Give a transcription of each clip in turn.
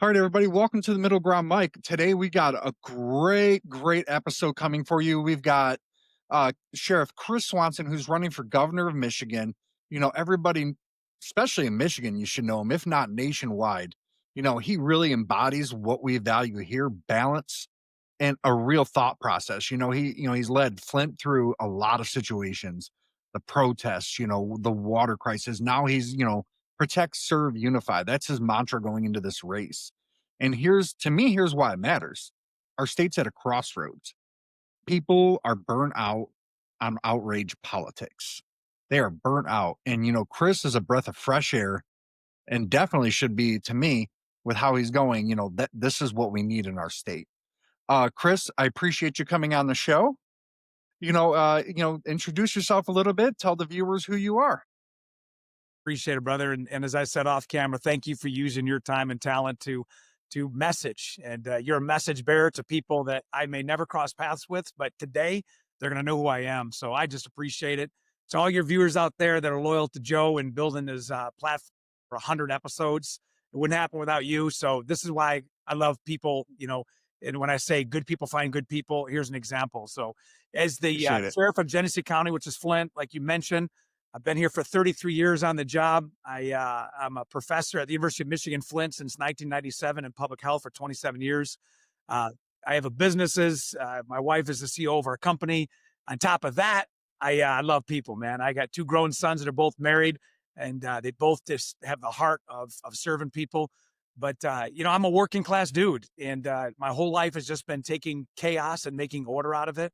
All right, everybody, welcome to the Middle Ground Mic. Today we got a great episode coming for you. We've got Sheriff Chris Swanson, who's running for governor of Michigan. Everybody, especially in Michigan, you should know him, if not nationwide. He really embodies what we value here: balance and a real thought process. He's led Flint through a lot of situations, the protests, the water crisis. Now he's, protect, serve, unify. That's his mantra going into this race. And here's why it matters. Our state's at a crossroads. People are burnt out on outrage politics. They are burnt out. And, Chris is a breath of fresh air and definitely should be, to me, with how he's going, that this is what we need in our state. Chris, I appreciate you coming on the show. Introduce yourself a little bit. Tell the viewers who you are. Appreciate it, brother. And as I said off camera, thank you for using your time and talent to message. And you're a message bearer to people that I may never cross paths with, but today they're going to know who I am. So I just appreciate it. To all your viewers out there that are loyal to Joe and building his platform for 100 episodes, it wouldn't happen without you. So this is why I love people, and when I say good people find good people, here's an example. So as the sheriff of Genesee County, which is Flint, like you mentioned, I've been here for 33 years on the job. I'm a professor at the University of Michigan, Flint since 1997 in public health for 27 years. I have businesses. My wife is the CEO of our company. On top of that, I love people, man. I got two grown sons that are both married, and they both just have the heart of serving people. But, I'm a working class dude, and my whole life has just been taking chaos and making order out of it.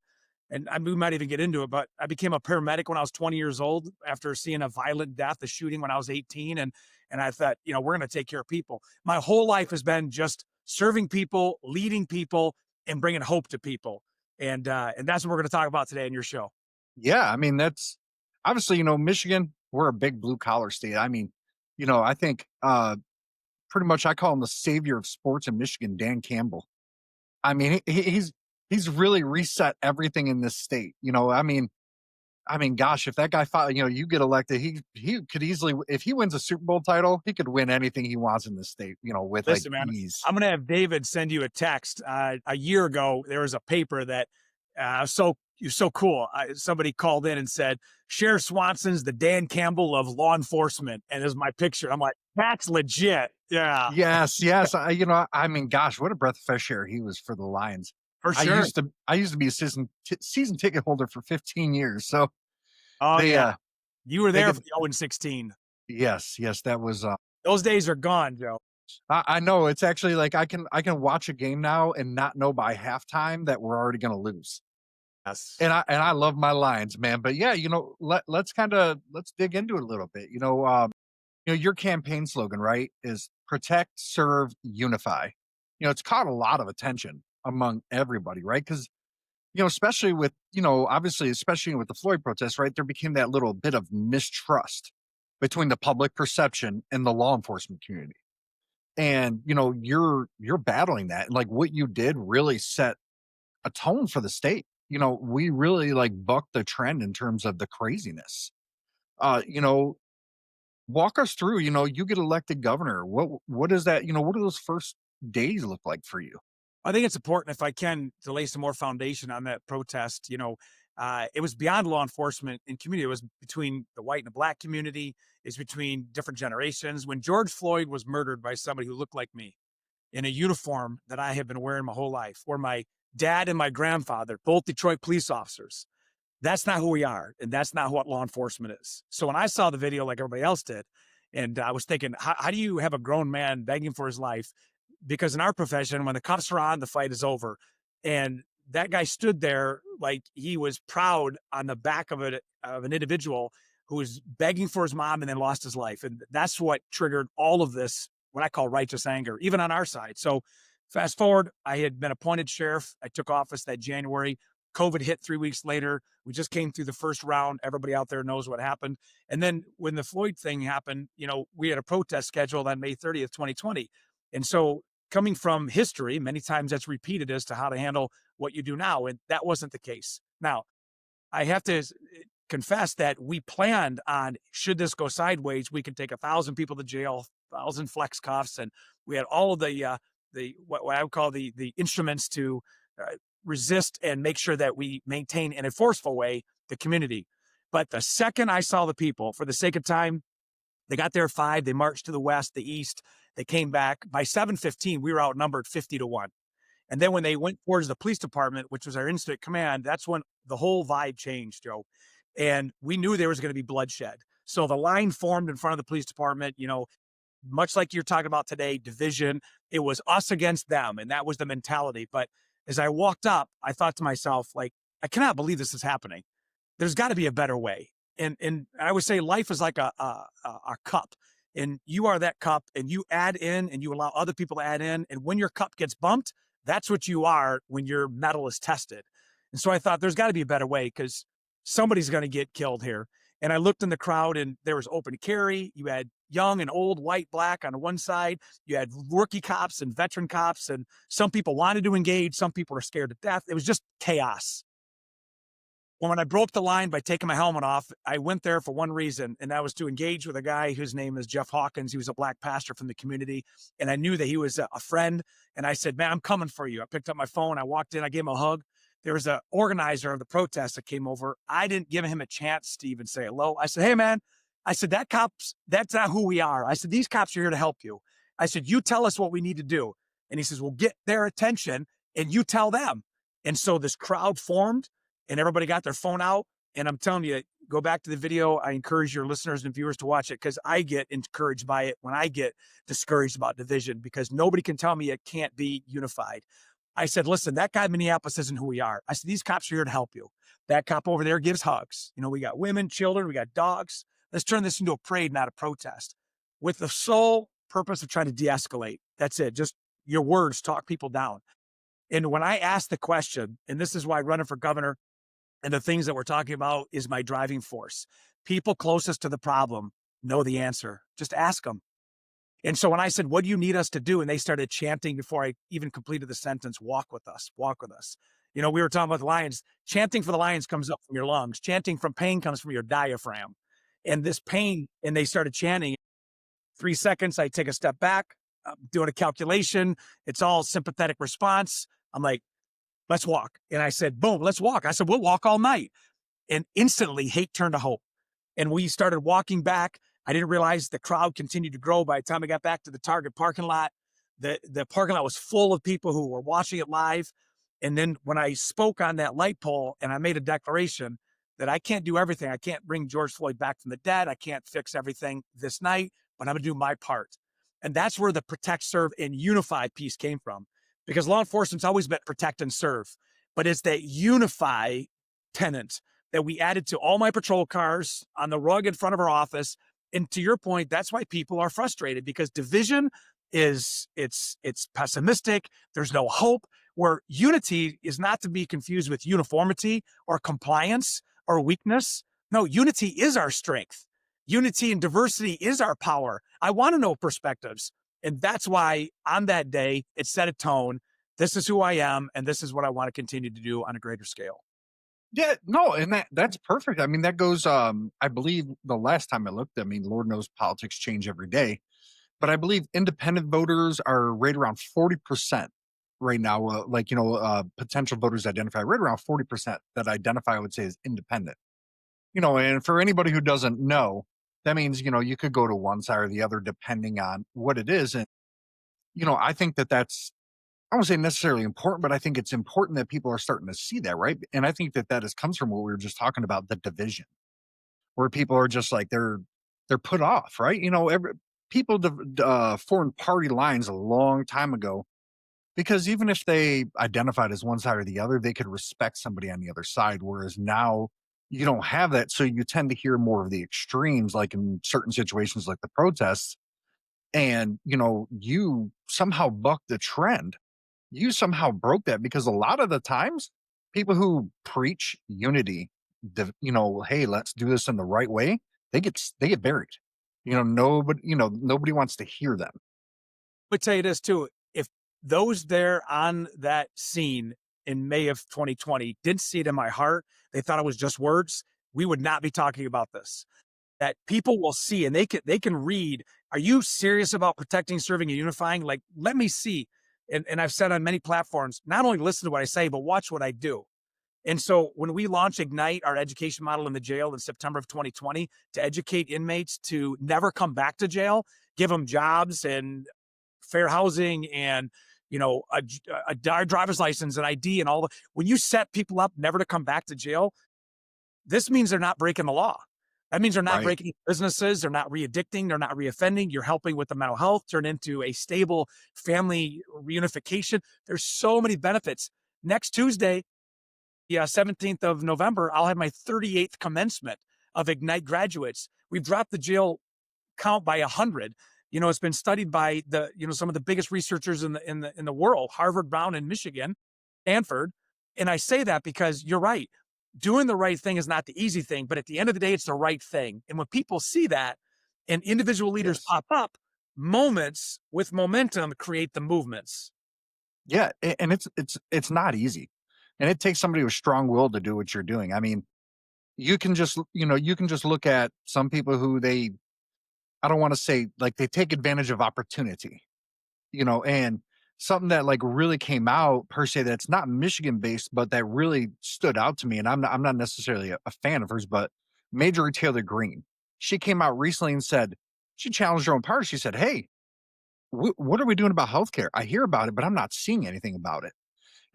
And we might even get into it, but I became a paramedic when I was 20 years old after seeing a violent death, a shooting when I was 18. And I thought, we're going to take care of people. My whole life has been just serving people, leading people, and bringing hope to people. And that's what we're going to talk about today in your show. Yeah. I mean, that's obviously, Michigan, we're a big blue collar state. I mean, I think pretty much I call him the savior of sports in Michigan, Dan Campbell. I mean, he's really reset everything in this state. Gosh, if that guy fought, you get elected, he could easily, if he wins a Super Bowl title, he could win anything he wants in this state, with Listen, man, ease. I'm going to have David send you a text. A year ago, there was a paper that so cool. Somebody called in and said, Sheriff Swanson's the Dan Campbell of law enforcement. And there's my picture. I'm like, that's legit. Yeah. Yes. Gosh, what a breath of fresh air he was for the Lions. For sure. I used to be a season ticket holder for 15 years. So, you were there for the 0-16. Yes, that was. Those days are gone, Joe. I know. It's actually like I can watch a game now and not know by halftime that we're already going to lose. Yes. And I love my Lions, man. But yeah, let's dig into it a little bit. Your campaign slogan, right, is protect, serve, unify. It's caught a lot of attention among everybody, right? Because, especially with, especially with the Floyd protests, right, there became that little bit of mistrust between the public perception and the law enforcement community. And, you're battling that. Like what you did really set a tone for the state. We really bucked the trend in terms of the craziness. Walk us through, you get elected governor. What is that? What do those first days look like for you? I think it's important, if I can, to lay some more foundation on that protest. It was beyond law enforcement and community. It was between the white and the black community. It's between different generations. When George Floyd was murdered by somebody who looked like me in a uniform that I have been wearing my whole life, or my dad and my grandfather, both Detroit police officers, that's not who we are. And that's not what law enforcement is. So when I saw the video like everybody else did, and I was thinking, how do you have a grown man begging for his life? Because in our profession, when the cuffs are on, the fight is over. And that guy stood there like he was proud on the back of an individual who was begging for his mom and then lost his life. And that's what triggered all of this, what I call righteous anger, even on our side. So fast forward, I had been appointed sheriff. I took office that January. COVID hit 3 weeks later. We just came through the first round. Everybody out there knows what happened. And then when the Floyd thing happened, we had a protest scheduled on May 30th, 2020. And so coming from history, many times that's repeated as to how to handle what you do now. And that wasn't the case. Now, I have to confess that we planned on, should this go sideways, we can take 1,000 people to jail, 1,000 flex cuffs, and we had all of the what I would call the instruments to resist and make sure that we maintain in a forceful way the community. But the second I saw the people, for the sake of time, they got there at 5. They marched to the west, the east. They came back by 7:15. We were outnumbered 50-1. And then when they went towards the police department, which was our incident command, that's when the whole vibe changed, Joe. And we knew there was going to be bloodshed. So the line formed in front of the police department, much like you're talking about today, division. It was us against them, and that was the mentality. But as I walked up, I thought to myself, like, I cannot believe this is happening. There's got to be a better way. And I would say life is like a cup, and you are that cup, and you add in and you allow other people to add in. And when your cup gets bumped, that's what you are when your metal is tested. And so I thought there's got to be a better way because somebody's going to get killed here. And I looked in the crowd, and there was open carry. You had young and old, white, black on one side. You had rookie cops and veteran cops, and some people wanted to engage. Some people were scared to death. It was just chaos. Well, when I broke the line by taking my helmet off, I went there for one reason, and that was to engage with a guy whose name is Jeff Hawkins. He was a black pastor from the community, and I knew that he was a friend. And I said, man, I'm coming for you. I picked up my phone. I walked in. I gave him a hug. There was an organizer of the protest that came over. I didn't give him a chance to even say hello. I said, hey, man, I said, that's not who we are. I said, these cops are here to help you. I said, you tell us what we need to do. And he says, well, get their attention and you tell them. And so this crowd formed, and everybody got their phone out. And I'm telling you, go back to the video. I encourage your listeners and viewers to watch it because I get encouraged by it when I get discouraged about division, because nobody can tell me it can't be unified. I said, listen, that guy in Minneapolis isn't who we are. I said, these cops are here to help you. That cop over there gives hugs. We got women, children, we got dogs. Let's turn this into a parade, not a protest, with the sole purpose of trying to de-escalate. That's it. Just your words talk people down. And when I asked the question, and this is why running for governor and the things that we're talking about is my driving force. People closest to the problem know the answer. Just ask them. And so when I said, what do you need us to do? And they started chanting before I even completed the sentence, walk with us, walk with us. We were talking about the lions. Chanting for the lions comes up from your lungs. Chanting from pain comes from your diaphragm. And this pain, and they started chanting. 3 seconds, I take a step back, I'm doing a calculation. It's all sympathetic response. I'm like, let's walk. And I said, boom, let's walk. I said, we'll walk all night. And instantly hate turned to hope. And we started walking back. I didn't realize the crowd continued to grow. By the time I got back to the Target parking lot, the parking lot was full of people who were watching it live. And then when I spoke on that light pole and I made a declaration that I can't do everything. I can't bring George Floyd back from the dead. I can't fix everything this night, but I'm going to do my part. And that's where the protect, serve, and unify piece came from. Because law enforcement's always been protect and serve. But it's that unify tenet that we added to all my patrol cars on the rug in front of our office. And to your point, that's why people are frustrated, because division it's pessimistic. There's no hope. Where unity is not to be confused with uniformity or compliance or weakness. No, unity is our strength. Unity and diversity is our power. I want to know perspectives. And that's why on that day, it set a tone. This is who I am, and this is what I want to continue to do on a greater scale. Yeah, no, and that's perfect. I mean, that goes, I believe the last time I looked, I mean, Lord knows politics change every day, but I believe independent voters are right around 40% right now. Potential voters identify right around 40% that identify, I would say, as independent. And for anybody who doesn't know, that means, you could go to one side or the other depending on what it is. And, I think that's, I won't say necessarily important, but I think it's important that people are starting to see that, right? And I think that comes from what we were just talking about, the division, where people are just like they're put off, right? People formed party lines a long time ago because even if they identified as one side or the other, they could respect somebody on the other side. Whereas now you don't have that, so you tend to hear more of the extremes, like in certain situations, like the protests, and you somehow buck the trend. You somehow broke that because a lot of the times people who preach unity, hey, let's do this in the right way, they get buried. Nobody wants to hear them. But tell you this too, if those there on that scene in May of 2020 didn't see it in my heart, they thought it was just words, we would not be talking about this. that people will see and they can read, are you serious about protecting, serving, and unifying? Like, let me see. And I've said on many platforms, not only listen to what I say, but watch what I do. And so when we launched Ignite, our education model in the jail in September of 2020 to educate inmates to never come back to jail, give them jobs and fair housing and a driver's license and ID and all the, when you set people up never to come back to jail, this means they're not breaking the law. That means they're not Right. breaking businesses, they're not re-addicting, they're not reoffending. You're helping with the mental health, turn into a stable family reunification. There's so many benefits. Next Tuesday, the 17th of November, I'll have my 38th commencement of Ignite graduates. We've dropped the jail count by 100. It's been studied by some of the biggest researchers in the world, Harvard, Brown, and Michigan, Stanford. And I say that because you're right. Doing the right thing is not the easy thing, but at the end of the day, it's the right thing. And when people see that and individual leaders Yes. pop up, moments with momentum create the movements. Yeah, and it's not easy, and it takes somebody with strong will to do what you're doing. I mean, you can just look at some people who I don't want to say like they take advantage of opportunity, and something that like really came out per se that's not Michigan based, but that really stood out to me. And I'm not necessarily a fan of hers, but Major Taylor Green, she came out recently and said she challenged her own party. She said, "Hey, what are we doing about healthcare? I hear about it, but I'm not seeing anything about it."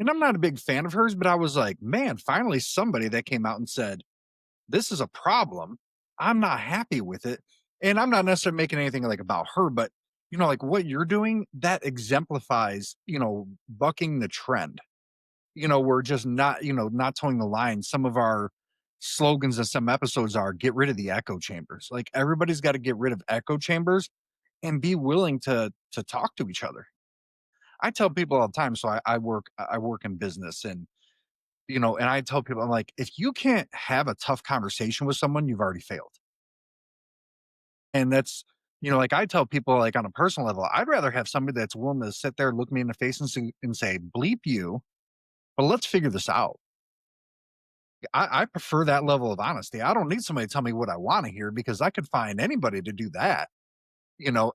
And I'm not a big fan of hers, but I was like, man, finally somebody that came out and said, this is a problem. I'm not happy with it. And I'm not necessarily making anything like about her, but like what you're doing, that exemplifies, bucking the trend. We're just not, not towing the line. Some of our slogans in some episodes are get rid of the echo chambers. Like everybody's got to get rid of echo chambers and be willing to talk to each other. I tell people all the time, so I work in business and I tell people, I'm like, if you can't have a tough conversation with someone, you've already failed. And that's, like I tell people like on a personal level, I'd rather have somebody that's willing to sit there, look me in the face and say, bleep you, but let's figure this out. I prefer that level of honesty. I don't need somebody to tell me what I want to hear because I could find anybody to do that,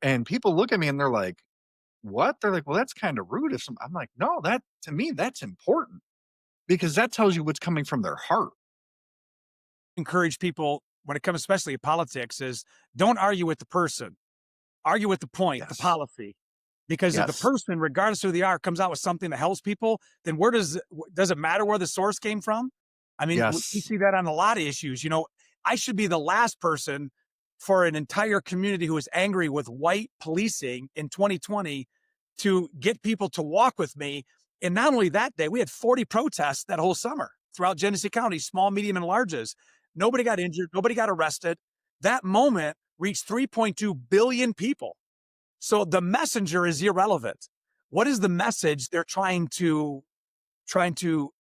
and people look at me and they're like, what? They're like, well, that's kind of rude. I'm like, no, that to me, that's important because that tells you what's coming from their heart. Encourage people when it comes, especially to politics, is don't argue with the person, argue with the point, the Yes. policy. Because if the Yes. person, regardless of who they are, comes out with something that helps people, then where does it matter where the source came from? I mean, we Yes. see that on a lot of issues. I should be the last person for an entire community who is angry with white policing in 2020 to get people to walk with me. And not only that day, we had 40 protests that whole summer throughout Genesee County, small, medium, and larges. Nobody got injured, nobody got arrested. That moment reached 3.2 billion people. So the messenger is irrelevant. What is the message they're trying to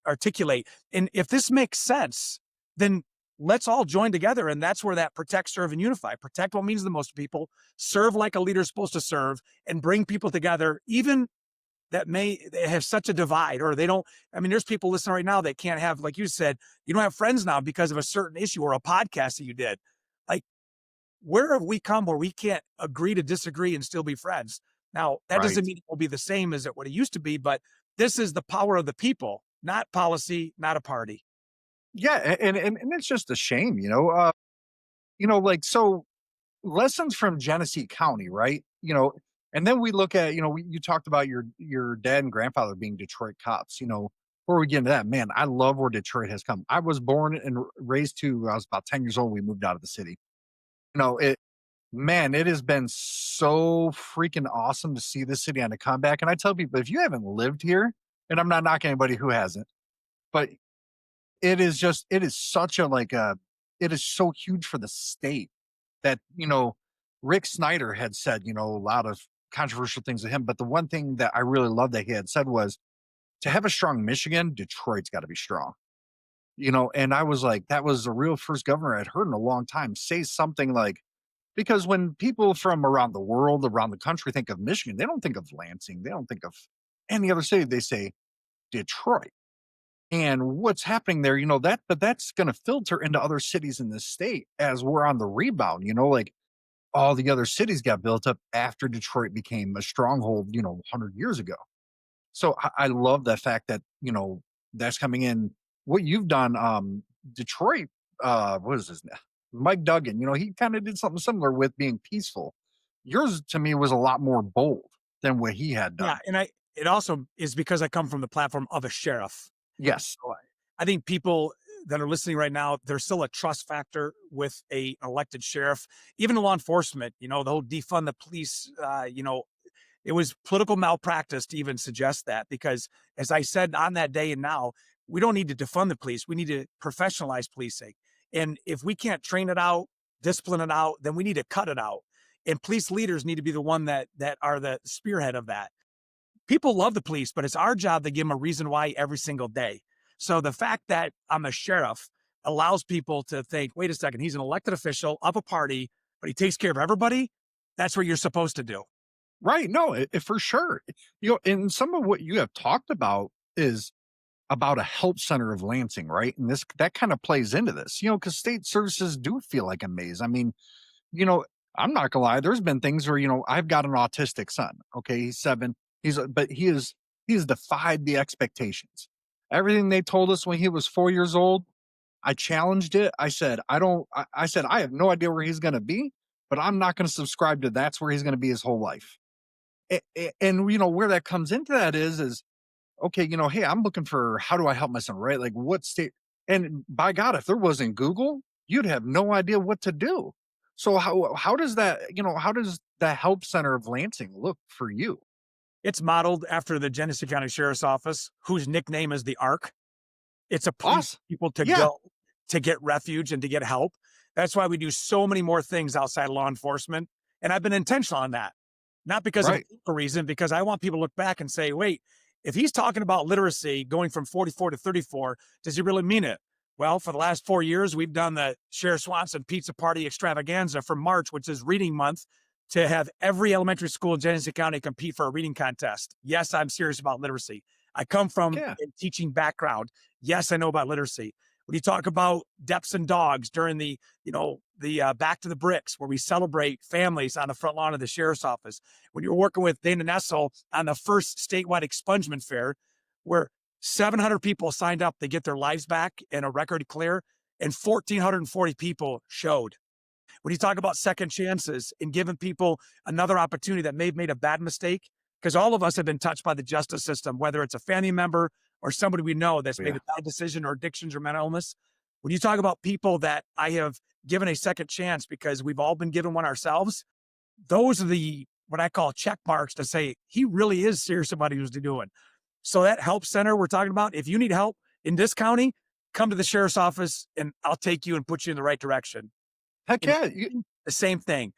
articulate? And if this makes sense, then let's all join together. And that's where that protect, serve, and unify. Protect what means the most to people, serve like a leader is supposed to serve, and bring people together, even that may they have such a divide or they don't. I mean, there's people listening right now that can't have, like you said, you don't have friends now because of a certain issue or a podcast that you did. Like, where have we come where we can't agree to disagree and still be friends? Now, that doesn't Right. mean it will be the same as what it used to be, but this is the power of the people, not policy, not a party. Yeah, and it's just a shame, like so lessons from Genesee County, right? And then we look at, you talked about your dad and grandfather being Detroit cops, before we get into that, man, I love where Detroit has come. I was born and raised to I was about 10 years old, we moved out of the city. It man, it has been so freaking awesome to see this city on a comeback. And I tell people if you haven't lived here, and I'm not knocking anybody who hasn't, but it is such a like a it is so huge for the state that, Rick Snyder had said, a lot of controversial things to him. But the one thing that I really love that he had said was to have a strong Michigan, Detroit's got to be strong. And I was like, that was the real first governor I'd heard in a long time say something like, because when people from around the world, around the country think of Michigan, they don't think of Lansing, they don't think of any other city, they say Detroit. And what's happening there, but that's going to filter into other cities in the state as we're on the rebound, like all the other cities got built up after Detroit became a stronghold, 100 years ago. So I love the fact that, that's coming in. What you've done, Detroit, what is his name? Mike Duggan, he kind of did something similar with being peaceful. Yours to me was a lot more bold than what he had Yeah, done. and it also is because I come from the platform of a sheriff. Yes. So I think people that are listening right now, there's still a trust factor with a elected sheriff, even law enforcement. The whole defund the police. It was political malpractice to even suggest that because, as I said on that day and now, we don't need to defund the police. We need to professionalize policing. And if we can't train it out, discipline it out, then we need to cut it out. And police leaders need to be the one that are the spearhead of that. People love the police, but it's our job to give them a reason why every single day. So the fact that I'm a sheriff allows people to think, wait a second, he's an elected official of a party, but he takes care of everybody. That's what you're supposed to do. Right. No, for sure. And some of what you have talked about is about a help center of Lansing, right? And that kind of plays into this, because state services do feel like a maze. I mean, you know, I'm not gonna lie, there's been things where, I've got an autistic son. Okay, he's 7. But he has defied the expectations. Everything they told us when he was 4 years old, I challenged it. I said, I said, I have no idea where he's gonna be, but I'm not gonna subscribe to that's where he's gonna be his whole life. And where that comes into that is okay, hey, I'm looking for how do I help my son, right? Like what state? And by God, if there wasn't Google, you'd have no idea what to do. So how does that, how does the help center of Lansing look for you? It's modeled after the Genesee County Sheriff's Office, whose nickname is the Ark. It's a place Us? for people to Yeah, go to get refuge and to get help. That's why we do so many more things outside law enforcement. And I've been intentional on that, not because of right. a reason, because I want people to look back and say, wait, if he's talking about literacy going from 44 to 34, does he really mean it? Well, for the last 4 years, we've done the Sheriff Swanson Pizza Party Extravaganza for March, which is reading month, to have every elementary school in Genesee County compete for a reading contest. Yes, I'm serious about literacy. I come from Yeah. a teaching background. Yes, I know about literacy. When you talk about Deps and Dogs during the Back to the Bricks, where we celebrate families on the front lawn of the sheriff's office, when you're working with Dana Nessel on the first statewide expungement fair, where 700 people signed up to get their lives back in a record clear, and 1,440 people showed. When you talk about second chances and giving people another opportunity that may have made a bad mistake, because all of us have been touched by the justice system, whether it's a family member or somebody we know that's made Yeah. a bad decision or addictions or mental illness. When you talk about people that I have given a second chance because we've all been given one ourselves, those are the what I call check marks to say he really is serious about what he was doing. So that help center we're talking about, if you need help in this county, come to the sheriff's office and I'll take you and put you in the right direction. Heck In yeah. the same thing.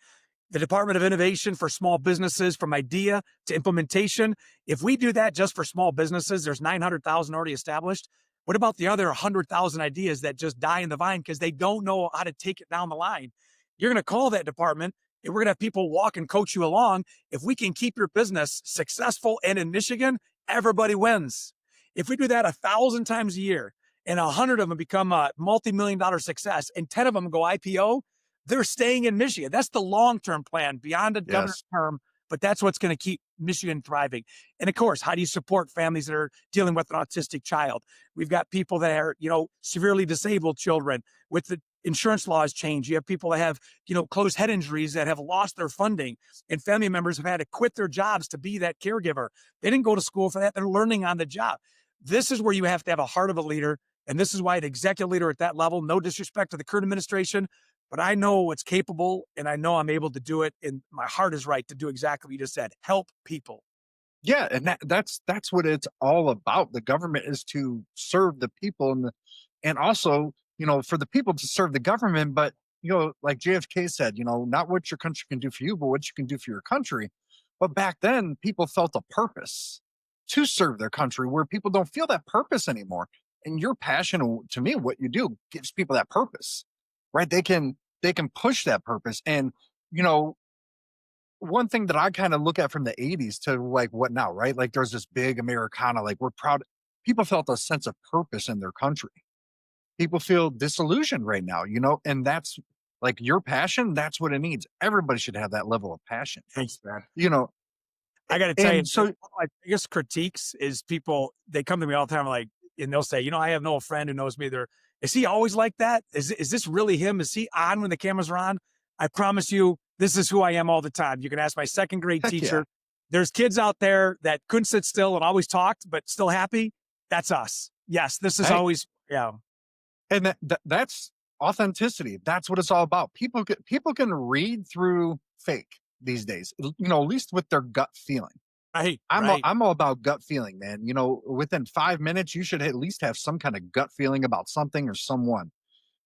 The Department of Innovation for small businesses, from idea to implementation. If we do that just for small businesses, there's 900,000 already established. What about the other 100,000 ideas that just die in the vine because they don't know how to take it down the line? You're going to call that department and we're going to have people walk and coach you along. If we can keep your business successful and in Michigan, everybody wins. If we do that 1,000 times a year and 100 of them become a multi-million dollar success and 10 of them go IPO, they're staying in Michigan. That's the long-term plan beyond a governor's Yes. term, but that's what's going to keep Michigan thriving. And of course, how do you support families that are dealing with an autistic child? We've got people that are, severely disabled children with the insurance laws change. You have people that have, closed head injuries that have lost their funding, and family members have had to quit their jobs to be that caregiver. They didn't go to school for that. They're learning on the job. This is where you have to have a heart of a leader. And this is why an executive leader at that level, no disrespect to the current administration, but I know what's capable and I know I'm able to do it. And my heart is right to do exactly what you just said. Help people. Yeah, and that's what it's all about. The government is to serve the people and also, for the people to serve the government, but like JFK said, not what your country can do for you, but what you can do for your country. But back then, people felt a purpose to serve their country where people don't feel that purpose anymore. And your passion, to me, what you do gives people that purpose, right? They can push that purpose. And you know, one thing that I kind of look at from the 80s to like what now, right? Like there's this big Americana, like we're proud. People felt a sense of purpose in their country. People feel disillusioned right now, and that's like your passion. That's what it needs. Everybody should have that level of passion, Thanks, man. you know. I got to tell you, And so, one of my biggest critiques is people, they come to me all the time, like, and they'll say, I have no friend who knows me. Is he always like that? Is this really him? Is he on when the cameras are on? I promise you, this is who I am all the time. You can ask my second grade heck yeah. teacher. There's kids out there that couldn't sit still and always talked, but still happy. That's us. Yes, this is Hey, always, yeah. and that's authenticity. That's what it's all about. People can read through fake these days, at least with their gut feeling. Right, I'm all, right. I'm all about gut feeling, man. Within 5 minutes, you should at least have some kind of gut feeling about something or someone.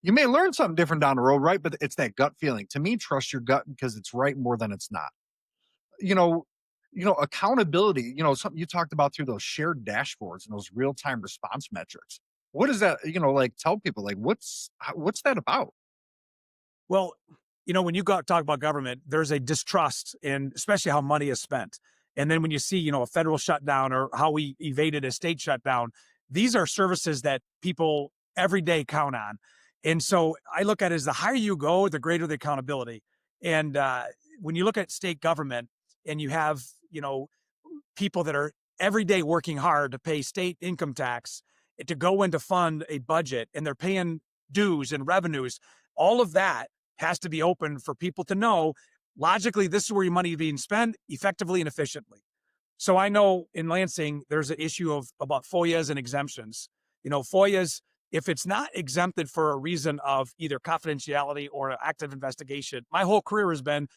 You may learn something different down the road, right? But it's that gut feeling. To me, trust your gut because it's right more than it's not. You know, accountability. Something you talked about through those shared dashboards and those real time response metrics. What is that? Like tell people like what's that about? Well, when you talk about government, there's a distrust in especially how money is spent. And then when you see, a federal shutdown or how we evaded a state shutdown, these are services that people every day count on. And so I look at it as the higher you go, the greater the accountability. And when you look at state government and you have, people that are every day working hard to pay state income tax, to go in to fund a budget, and they're paying dues and revenues, all of that has to be open for people to know logically this is where your money is being spent effectively and efficiently. So I know in Lansing there's an issue of about FOIAs and exemptions. FOIAs, if it's not exempted for a reason of either confidentiality or active investigation, my whole career has been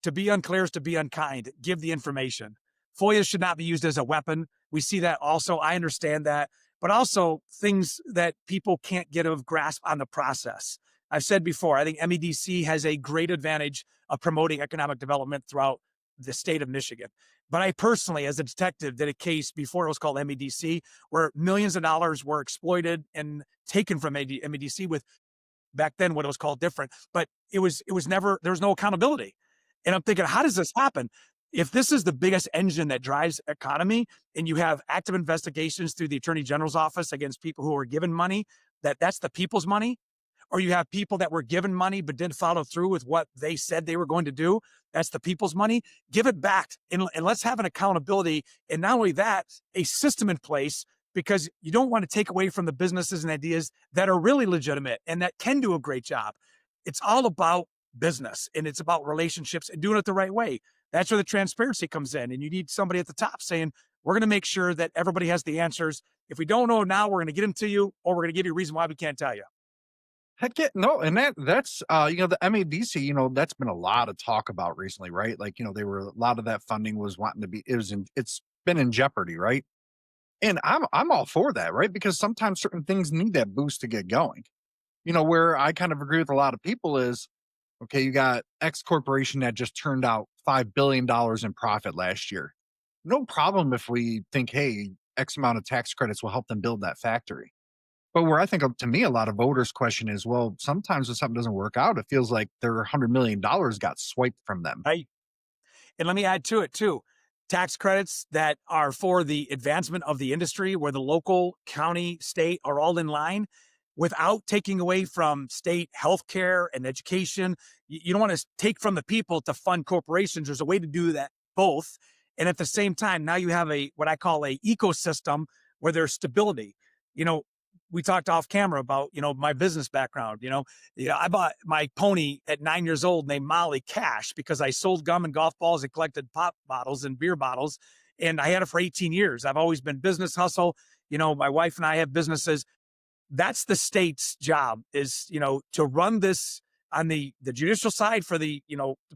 to be unclear is to be unkind. Give the information. FOIA should not be used as a weapon. We see that also. I understand that, but also things that people can't get a grasp on the process. I've said before, I think MEDC has a great advantage of promoting economic development throughout the state of Michigan. But I personally, as a detective, did a case before it was called MEDC, where millions of dollars were exploited and taken from MEDC with back then what it was called different, but it was never, there was no accountability. And I'm thinking, how does this happen? If this is the biggest engine that drives economy and you have active investigations through the attorney general's office against people who are given money, that's the people's money, or you have people that were given money but didn't follow through with what they said they were going to do, that's the people's money. Give it back and let's have an accountability. And not only that, a system in place, because you don't want to take away from the businesses and ideas that are really legitimate and that can do a great job. It's all about business and it's about relationships and doing it the right way. That's where the transparency comes in. And you need somebody at the top saying, we're going to make sure that everybody has the answers. If we don't know now, we're going to get them to you, or we're going to give you a reason why we can't tell you. Heck yeah, no, and that's the MADC, that's been a lot of talk about recently, right? Like, they were a lot of that funding was wanting to be it's been in jeopardy, right? And I'm all for that, right? Because sometimes certain things need that boost to get going. Where I kind of agree with a lot of people is okay, you got X corporation that just turned out $5 billion in profit last year. No problem if we think, hey, X amount of tax credits will help them build that factory. But where I think to me, a lot of voters question is, well, sometimes when something doesn't work out, it feels like their $100 million got swiped from them. Right. And let me add to it too. Tax credits that are for the advancement of the industry where the local, county, state are all in line without taking away from state healthcare and education. You don't want to take from the people to fund corporations. There's a way to do that both. And at the same time, now you have what I call a ecosystem where there's stability. You know, we talked off camera about, my business background. I bought my pony at 9 years old named Molly cash because I sold gum and golf balls and collected pop bottles and beer bottles. And I had it for 18 years. I've always been business hustle. My wife and I have businesses. That's the state's job is, to run this on the judicial side for the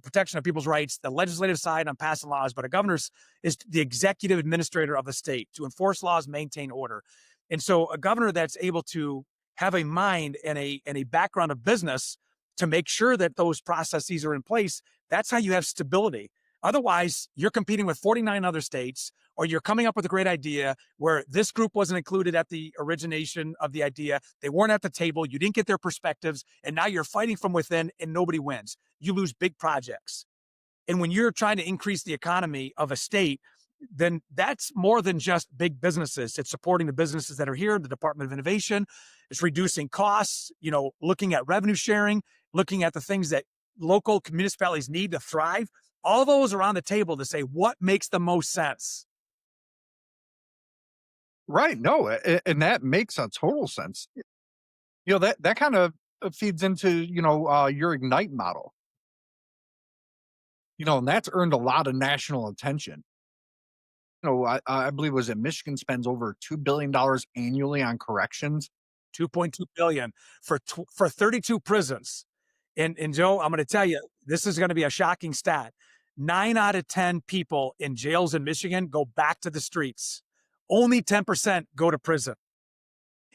protection of people's rights, the legislative side on passing laws, but a governor's is the executive administrator of the state to enforce laws, maintain order. And so a governor that's able to have a mind and a background of business to make sure that those processes are in place, that's how you have stability. Otherwise, you're competing with 49 other states, or you're coming up with a great idea where this group wasn't included at the origination of the idea. They weren't at the table. You didn't get their perspectives. And now you're fighting from within and nobody wins. You lose big projects. And when you're trying to increase the economy of a state, then that's more than just big businesses. It's supporting the businesses that are here, the Department of Innovation. It's reducing costs, looking at revenue sharing, looking at the things that local municipalities need to thrive. All those are on the table to say what makes the most sense. Right. No, and that makes a total sense. That kind of feeds into, your Ignite model, and that's earned a lot of national attention. I believe was it Michigan spends over $2 billion annually on corrections. 2.2 billion for 32 prisons. And Joe, I'm going to tell you, this is going to be a shocking stat. 9 out of 10 people in jails in Michigan go back to the streets. Only 10% go to prison.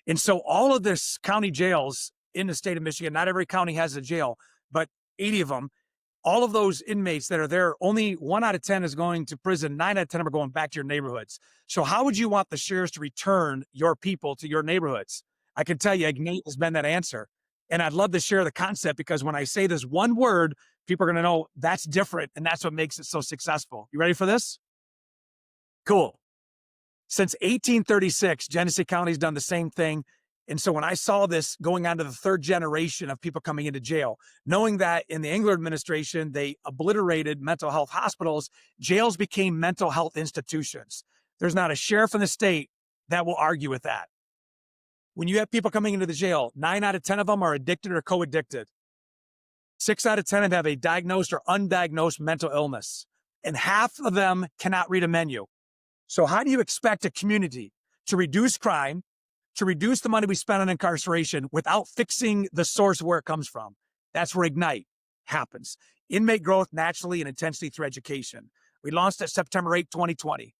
And so all of this county jails in the state of Michigan, not every county has a jail, but 80 of them, all of those inmates that are there, only 1 out of 10 is going to prison. 9 out of 10 are going back to your neighborhoods. So how would you want the sheriffs to return your people to your neighborhoods? I can tell you, Ignite has been that answer. And I'd love to share the concept, because when I say this one word, people are going to know that's different. And that's what makes it so successful. You ready for this? Cool. Since 1836, Genesee County's done the same thing. And so when I saw this going on to the third generation of people coming into jail, knowing that in the Engler administration, they obliterated mental health hospitals, jails became mental health institutions. There's not a sheriff in the state that will argue with that. When you have people coming into the jail, 9 out of 10 of them are addicted or co-addicted. 6 out of 10 have a diagnosed or undiagnosed mental illness, and half of them cannot read a menu. So how do you expect a community to reduce crime, to reduce the money we spend on incarceration without fixing the source of where it comes from? That's where Ignite happens. Inmate growth naturally and intensely through education. We launched it September 8, 2020.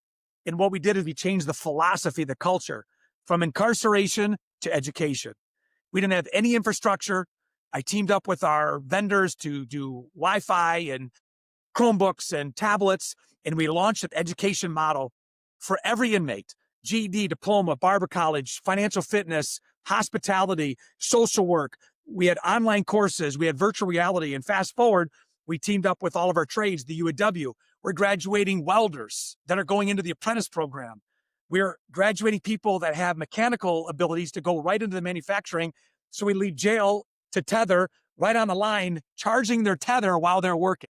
And what we did is we changed the philosophy, the culture from incarceration to education. We didn't have any infrastructure. I teamed up with our vendors to do Wi-Fi and Chromebooks and tablets, and we launched an education model for every inmate: GED, diploma, barber college, financial fitness, hospitality, social work. We had online courses, we had virtual reality, and fast forward, we teamed up with all of our trades, the UAW. We're graduating welders that are going into the apprentice program. We're graduating people that have mechanical abilities to go right into the manufacturing. So we leave jail to tether right on the line, charging their tether while they're working.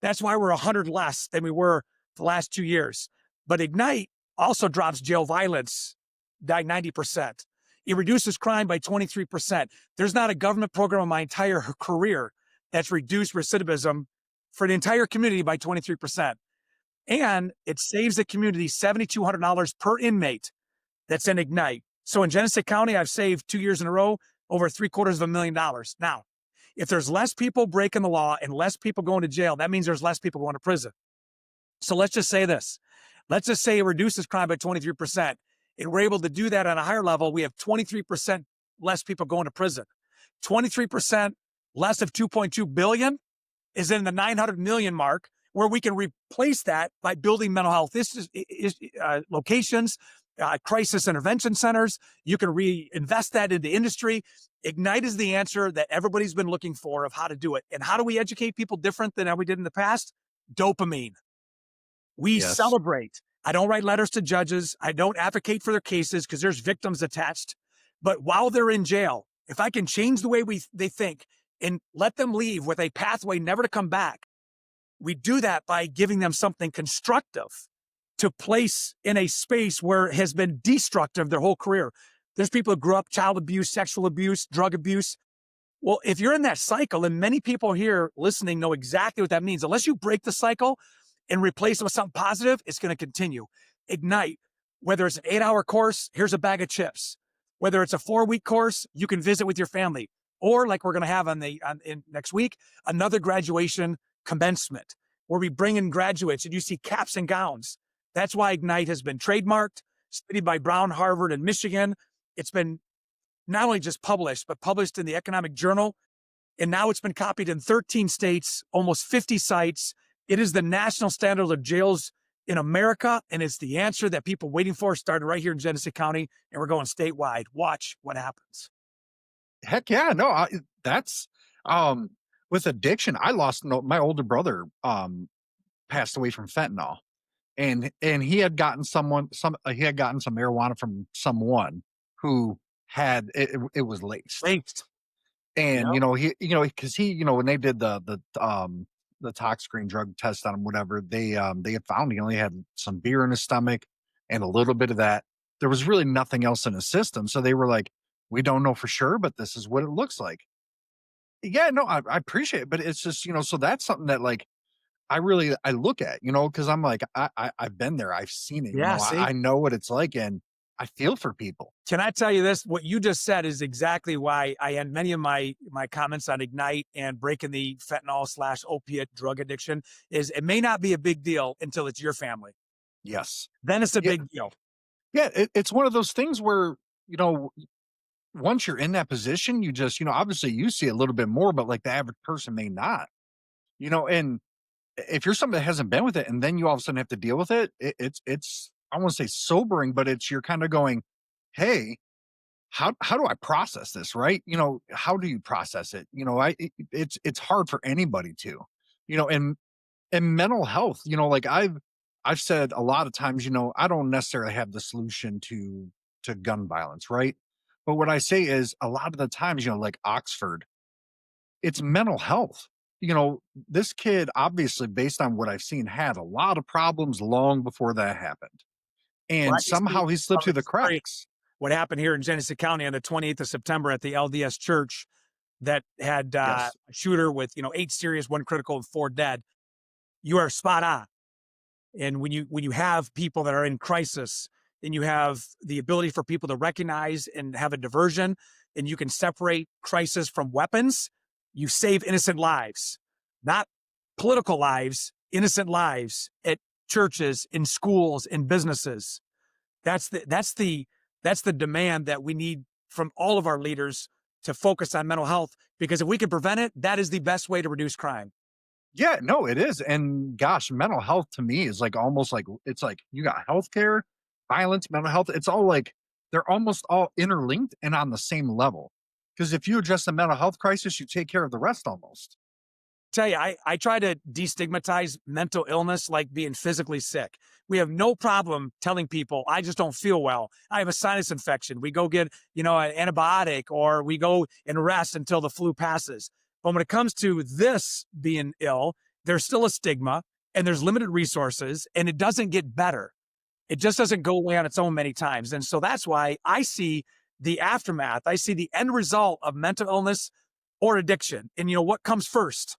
That's why we're 100 less than we were the last 2 years. But Ignite also drops jail violence by 90%. It reduces crime by 23%. There's not a government program in my entire career that's reduced recidivism for the entire community by 23%. And it saves the community $7,200 per inmate that's in Ignite. So in Genesee County, I've saved 2 years in a row over $750,000. Now, if there's less people breaking the law and less people going to jail, that means there's less people going to prison. So let's just say this. Let's just say it reduces crime by 23%. And we're able to do that on a higher level. We have 23% less people going to prison. 23% less of 2.2 billion is in the 900 million mark, where we can replace that by building mental health locations, crisis intervention centers. You can reinvest that into industry. Ignite is the answer that everybody's been looking for of how to do it. And how do we educate people different than how we did in the past? Dopamine. We Yes. celebrate. I don't write letters to judges. I don't advocate for their cases because there's victims attached. But while they're in jail, if I can change the way they think and let them leave with a pathway never to come back, we do that by giving them something constructive to place in a space where it has been destructive their whole career. There's people who grew up child abuse, sexual abuse, drug abuse. Well, if you're in that cycle, and many people here listening know exactly what that means, unless you break the cycle and replace it with something positive, it's going to continue. Ignite, whether it's an 8-hour course, here's a bag of chips. Whether it's a 4-week course, you can visit with your family. Or like we're going to have in next week, another graduation commencement where we bring in graduates and you see caps and gowns. That's why Ignite has been trademarked, studied by Brown, Harvard, and Michigan. It's been not only just published, but published in the Economic Journal. And now it's been copied in 13 states, almost 50 sites. It is the national standard of jails in America. And it's the answer that people waiting for started right here in Genesee County. And we're going statewide. Watch what happens. Heck yeah. No, that's with addiction. I lost my older brother passed away from fentanyl. and he had gotten he had gotten some marijuana from someone who had it was laced. Laced. And, Yep. because when they did the tox screen drug test on him, whatever, they had found he only had some beer in his stomach and a little bit of that. There was really nothing else in his system. So they were like, we don't know for sure, but this is what it looks like. Yeah, no, I appreciate it. But it's just, so that's something that like I look at, because I'm like, I've been there, I've seen it, Yeah. See, I know what it's like and I feel for people. can I tell you this? What you just said is exactly why I end many of my comments on Ignite and breaking the fentanyl/opiate drug addiction. Is it may not be a big deal until it's your family. Yes. Then it's a Yeah. big deal. Yeah. It's one of those things where, you know, once you're in that position, you just, obviously you see a little bit more, but like the average person may not, and if you're somebody that hasn't been with it and then you all of a sudden have to deal with it, it's, I want to say sobering, but you're kind of going, hey, how do I process this? Right. How do you process it? It's hard for anybody to, and mental health, like I've said a lot of times, I don't necessarily have the solution to gun violence, right? But what I say is a lot of the times, like Oxford, it's mental health. This kid, obviously, based on what I've seen, had a lot of problems long before that happened. And Well, you see somehow he slipped from through the the story, cracks. what happened here in Genesee County on the 28th of September at the LDS church that had a Yes. shooter with 8 serious, 1 critical, and 4 dead. You are spot on. And when you have people that are in crisis, and you have the ability for people to recognize and have a diversion, and you can separate crisis from weapons, you save innocent lives, not political lives, innocent lives at churches, in schools, in businesses. That's the demand that we need from all of our leaders to focus on mental health, because if we can prevent it, that is the best way to reduce crime. Yeah, no, it is. And gosh, mental health to me is like almost like it's like you got healthcare, violence, mental health. It's all like they're almost all interlinked and on the same level. Because if you address the mental health crisis, you take care of the rest almost. Tell you, I try to destigmatize mental illness like being physically sick. We have no problem telling people, I just don't feel well. I have a sinus infection. We go get, an antibiotic, or we go and rest until the flu passes. But when it comes to this being ill, there's still a stigma, and there's limited resources, and it doesn't get better. It just doesn't go away on its own many times. And so that's why I see the aftermath. I see the end result of mental illness or addiction. And what comes first?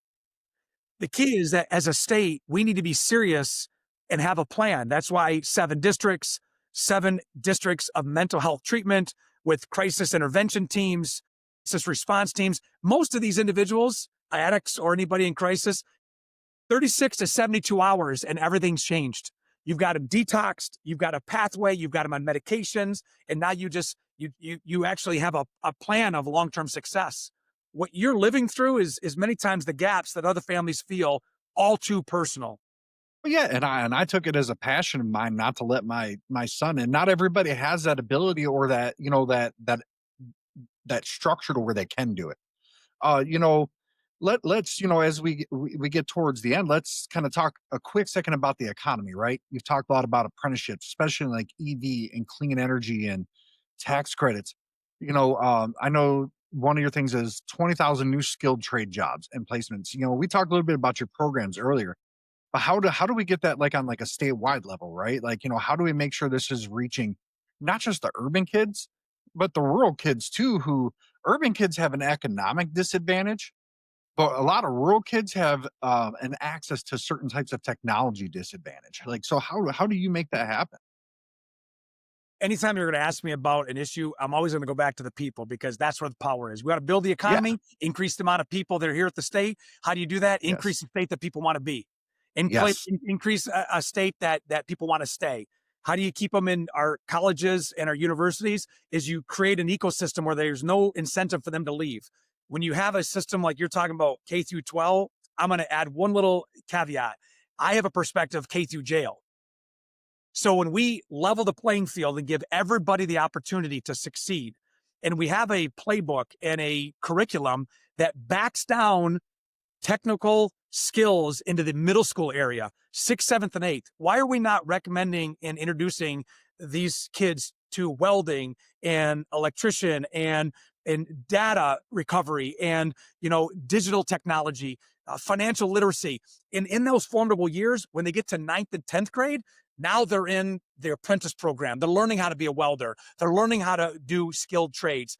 The key is that as a state, we need to be serious and have a plan. That's why seven districts of mental health treatment with crisis intervention teams, crisis response teams. Most of these individuals, addicts or anybody in crisis, 36 to 72 hours and everything's changed. You've got them detoxed, you've got a pathway, you've got them on medications, and now you actually have a plan of long-term success. What you're living through is many times the gaps that other families feel all too personal. But yeah, and I took it as a passion of mine not to let my son in. Not everybody has that ability or that, that structure to where they can do it. uh you know let's as we get towards the end, let's kind of talk a quick second about the economy, right? You've talked a lot about apprenticeships, especially in like EV and clean energy and tax credits. I know one of your things is 20,000 new skilled trade jobs and placements. We talked a little bit about your programs earlier, but how do we get that like on like a statewide level, right? Like, how do we make sure this is reaching not just the urban kids, but the rural kids too, who urban kids have an economic disadvantage, but a lot of rural kids have an access to certain types of technology disadvantage. Like, so how do you make that happen? Anytime you're going to ask me about an issue, I'm always going to go back to the people, because that's where the power is. We got to build the Yeah. economy, increase the amount of people that are here at the state. How do you do that? Increase Yes. the state that people want to be, Yes. increase a state that people want to stay. How do you keep them in our colleges and our universities? Is you create an ecosystem where there's no incentive for them to leave. When you have a system like you're talking about, K through 12, I'm going to add one little caveat. I have a perspective K through jail. So when we level the playing field and give everybody the opportunity to succeed, and we have a playbook and a curriculum that backs down technical skills into the middle school area, sixth, seventh, and eighth. Why are we not recommending and introducing these kids to welding and electrician and data recovery and digital technology, financial literacy? And in those formidable years, when they get to ninth and 10th grade, now they're in their apprentice program. They're learning how to be a welder. They're learning how to do skilled trades.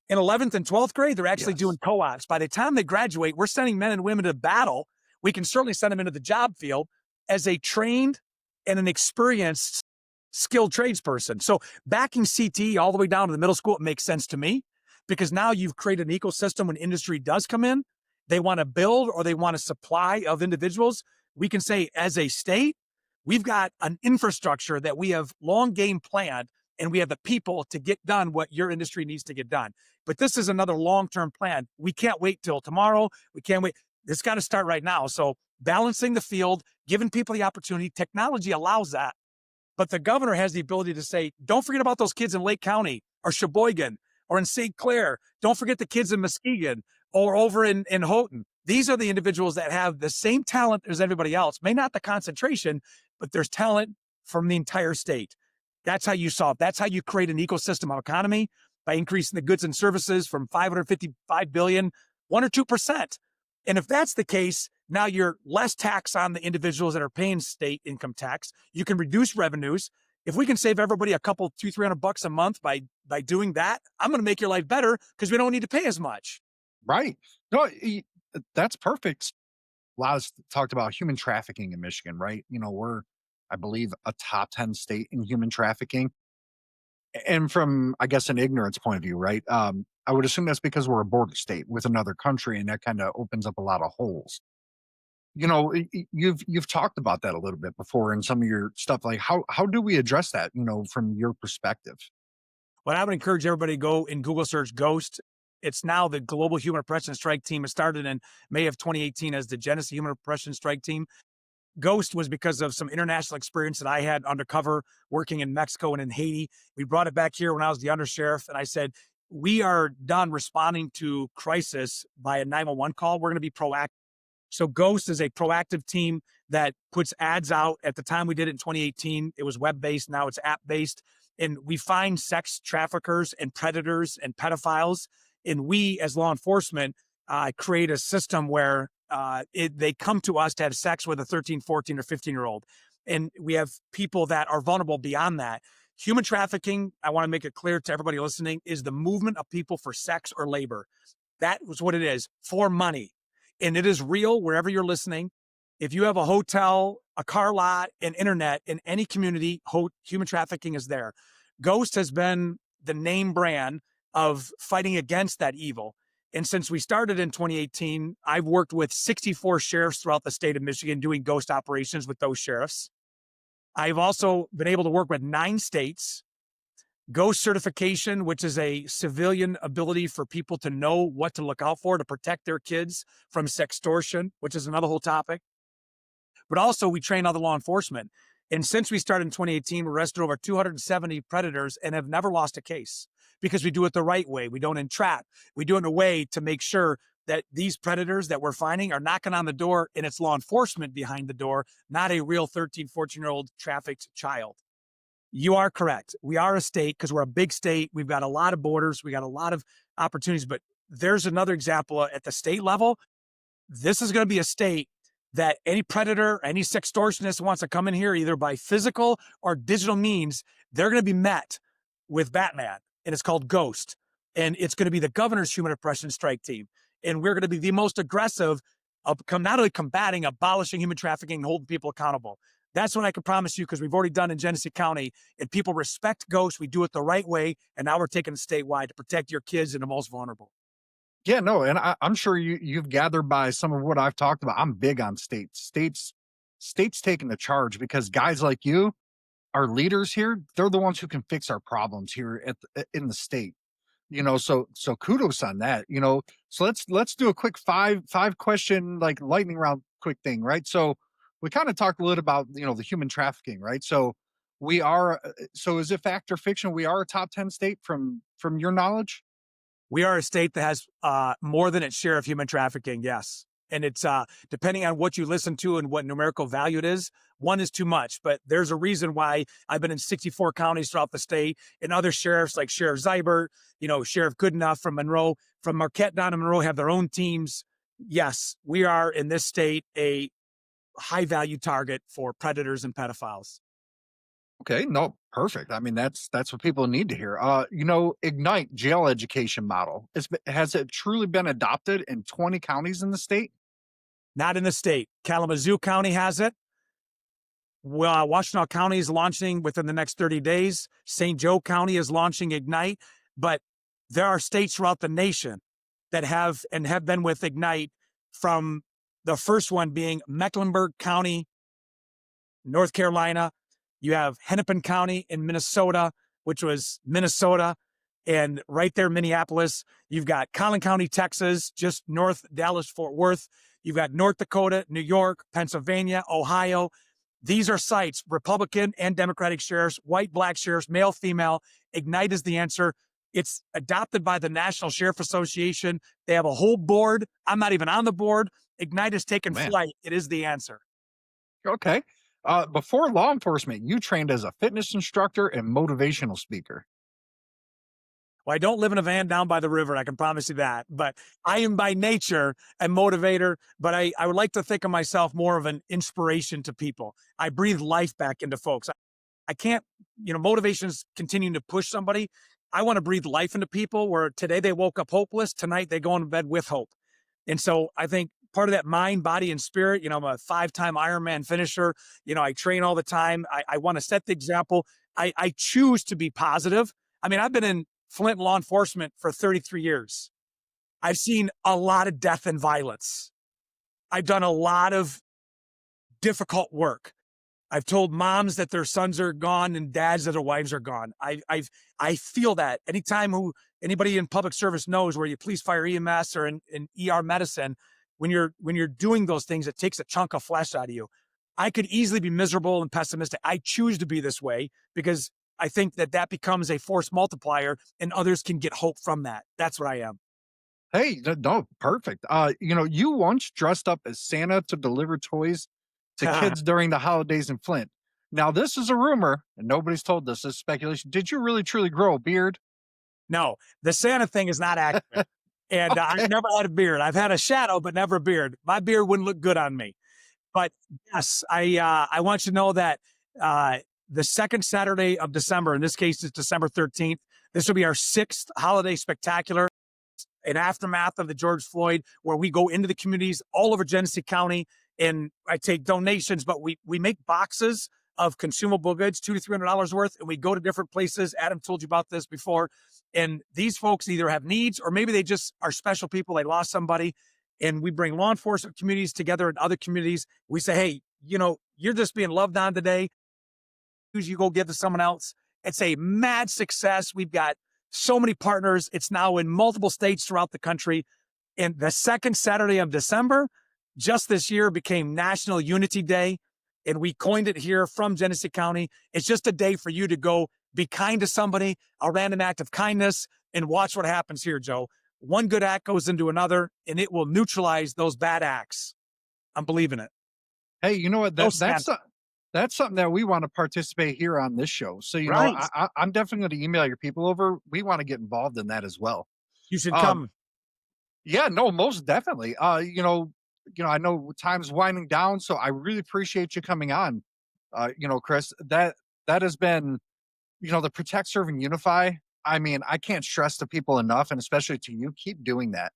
In 11th and 12th grade, they're actually doing Yes. co-ops. By the time they graduate, we're sending men and women to battle. We can certainly send them into the job field as a trained and an experienced skilled tradesperson. So backing CTE all the way down to the middle school, it makes sense to me, because now you've created an ecosystem. When industry does come in, they want to build or they want a supply of individuals. We can say, as a state, we've got an infrastructure that we have long game planned, and we have the people to get done what your industry needs to get done. But this is another long-term plan. We can't wait till tomorrow. We can't wait. It's got to start right now. So balancing the field, giving people the opportunity, technology allows that. But the governor has the ability to say, don't forget about those kids in Lake County or Sheboygan or in St. Clair. Don't forget the kids in Muskegon or over in Houghton. These are the individuals that have the same talent as everybody else. May not the concentration, but there's talent from the entire state. That's how you solve. That's how you create an ecosystem of economy, by increasing the goods and services from 555 billion, 1 or 2%. And if that's the case, now you're less tax on the individuals that are paying state income tax. You can reduce revenues. If we can save everybody a couple, $200-300 a month by doing that, I'm going to make your life better because we don't need to pay as much. Right. No, that's perfect. A lot of talked about human trafficking in Michigan, right? We're, I believe, a top 10 state in human trafficking. And from, I guess, an ignorance point of view, right? I would assume that's because we're a border state with another country, and that kind of opens up a lot of holes. You've talked about that a little bit before in some of your stuff. Like, how do we address that? From your perspective. What I would encourage everybody to go and Google search Ghost. It's now the Global Human Oppression Strike Team. It started in May of 2018 as the Genesee Human Oppression Strike Team. Ghost was because of some international experience that I had undercover working in Mexico and in Haiti. We brought it back here when I was the undersheriff, and I said, we are done responding to crisis by a 911 call. We're going to be proactive. So Ghost is a proactive team that puts ads out. At the time we did it in 2018, it was web-based. Now it's app-based. And we find sex traffickers and predators and pedophiles. And we, as law enforcement, create a system where they come to us to have sex with a 13, 14, or 15-year-old. And we have people that are vulnerable beyond that. Human trafficking, I want to make it clear to everybody listening, is the movement of people for sex or labor. That was what it is, for money. And it is real wherever you're listening. If you have a hotel, a car lot, an internet in any community, human trafficking is there. Ghost has been the name brand of fighting against that evil. And since we started in 2018, I've worked with 64 sheriffs throughout the state of Michigan doing ghost operations with those sheriffs. I've also been able to work with 9 states. Ghost certification, which is a civilian ability for people to know what to look out for to protect their kids from sextortion, which is another whole topic. But also we train other law enforcement. And since we started in 2018, we arrested over 270 predators and have never lost a case because we do it the right way. We don't entrap. We do it in a way to make sure that these predators that we're finding are knocking on the door and it's law enforcement behind the door, not a real 13, 14-year-old trafficked child. You are correct. We are a state because we're a big state. We've got a lot of borders. We got a lot of opportunities, but there's another example at the state level. This is going to be a state that any predator, any sextortionist wants to come in here, either by physical or digital means, they're going to be met with Batman, and it's called Ghost. And it's going to be the governor's human oppression strike team. And we're going to be the most aggressive of not only combating, abolishing human trafficking, and holding people accountable. That's what I can promise you, because we've already done in Genesee County, and people respect Ghost. We do it the right way, and now we're taking it statewide to protect your kids and the most vulnerable. Yeah, no, and I'm sure you've gathered by some of what I've talked about. I'm big on states taking the charge, because guys like you, our leaders here, they're the ones who can fix our problems here in the state. So kudos on that. So let's do a quick five question, like, lightning round quick thing, right? So we kind of talked a little about the human trafficking, right? So we are. So is it fact or fiction? We are a top 10 state from your knowledge. We are a state that has more than its share of human trafficking, yes. And it's depending on what you listen to and what numerical value it is, one is too much. But there's a reason why I've been in 64 counties throughout the state, and other sheriffs like Sheriff Zybert, Sheriff Goodenough from Monroe, from Marquette down to Monroe, have their own teams. Yes, we are in this state a high value target for predators and pedophiles. Okay, no, perfect. I mean, that's what people need to hear. Ignite jail education model. Has it truly been adopted in 20 counties in the state? Not in the state. Kalamazoo County has it. Well, Washtenaw County is launching within the next 30 days. St. Joe County is launching Ignite, but there are states throughout the nation that have been with Ignite, from the first one being Mecklenburg County, North Carolina. You have Hennepin County in Minnesota, which was Minnesota, and right there, Minneapolis. You've got Collin County, Texas, just north Dallas, Fort Worth. You've got North Dakota, New York, Pennsylvania, Ohio. These are sites, Republican and Democratic sheriffs, white, black sheriffs, male, female. Ignite is the answer. It's adopted by the National Sheriff Association. They have a whole board. I'm not even on the board. Ignite has taken Man, flight. It is the answer. okay. Before law enforcement, you trained as a fitness instructor and motivational speaker. Well, I don't live in a van down by the river. I can promise you that. But I am by nature a motivator, but I would like to think of myself more of an inspiration to people. I breathe life back into folks. I can't, motivation's continuing to push somebody. I want to breathe life into people where today they woke up hopeless. Tonight they go into bed with hope. And so I think part of that mind, body, and spirit, I'm a 5-time Ironman finisher. I train all the time. I want to set the example. I choose to be positive. I mean, I've been in Flint law enforcement for 33 years. I've seen a lot of death and violence. I've done a lot of difficult work. I've told moms that their sons are gone and dads that their wives are gone. I feel that anytime anybody in public service knows, where you police, fire, EMS, or in ER medicine, when you're doing those things, it takes a chunk of flesh out of you. I could easily be miserable and pessimistic. I choose to be this way because I think that becomes a force multiplier, and others can get hope from that. That's what I am. Hey, no, perfect. You once dressed up as Santa to deliver toys to kids during the holidays in Flint. Now, this is a rumor, and nobody's told this. This is speculation. Did you really truly grow a beard? No, the Santa thing is not accurate. And Okay. I've never had a beard. I've had a shadow, but never a beard. My beard wouldn't look good on me. But yes, I want you to know that the second Saturday of December, in this case, it's December 13th. This will be our 6th holiday spectacular, an aftermath of the George Floyd, where we go into the communities all over Genesee County, and I take donations, but we make boxes of consumable goods, $200 to $300 worth, and we go to different places. Adam told you about this before. And these folks either have needs, or maybe they just are special people. They lost somebody. And we bring law enforcement communities together in other communities. We say, hey, you're just being loved on today. You go give to someone else. It's a mad success. We've got so many partners. It's now in multiple states throughout the country. And the second Saturday of December, just this year, became National Unity Day. And we coined it here from Genesee County. It's just a day for you to go be kind to somebody, a random act of kindness, and watch what happens here, Joe. One good act goes into another, and it will neutralize those bad acts. I'm believing it. Hey, you know what? That's something that we want to participate here on this show. So, Right. I'm definitely going to email your people over. We want to get involved in that as well. You should Um, come. Yeah, no, most definitely. I know time's winding down, so I really appreciate you coming on. Chris, that has been, the Protect, Serve, and Unify. I mean, I can't stress to people enough, and especially to you, keep doing that.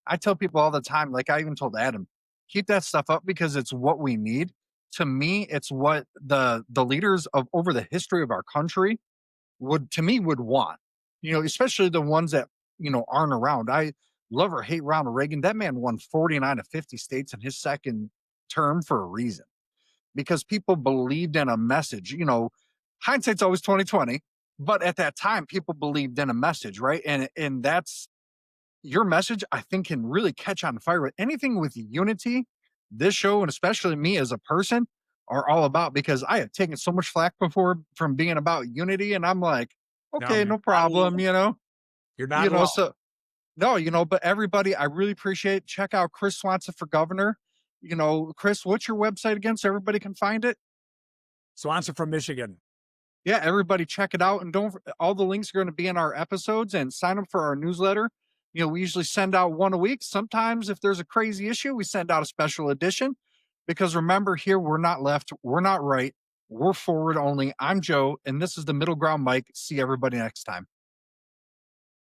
I tell people all the time, like I even told Adam, keep that stuff up because it's what we need. To me, it's what the leaders of over the history of our country would want. Especially the ones that aren't around. I love or hate Ronald Reagan. That man won 49 of 50 states in his second term for a reason, because people believed in a message. Hindsight's always 2020, but at that time, people believed in a message, right? And that's your message. I think can really catch on fire with anything with unity. This show, and especially me as a person, are all about, because I have taken so much flack before from being about unity, and I'm like, No, okay, you're no not problem, alone. You're not alone. so No, but everybody, I really appreciate it. Check out Chris Swanson for governor. Chris, what's your website again so everybody can find it? Swanson from Michigan. Yeah, everybody check it out. And all the links are going to be in our episodes, and sign up for our newsletter. We usually send out one a week. Sometimes, if there's a crazy issue, we send out a special edition. Because remember, here, we're not left, we're not right, we're forward only. I'm Joe, and this is the Middle Ground Mic. See everybody next time.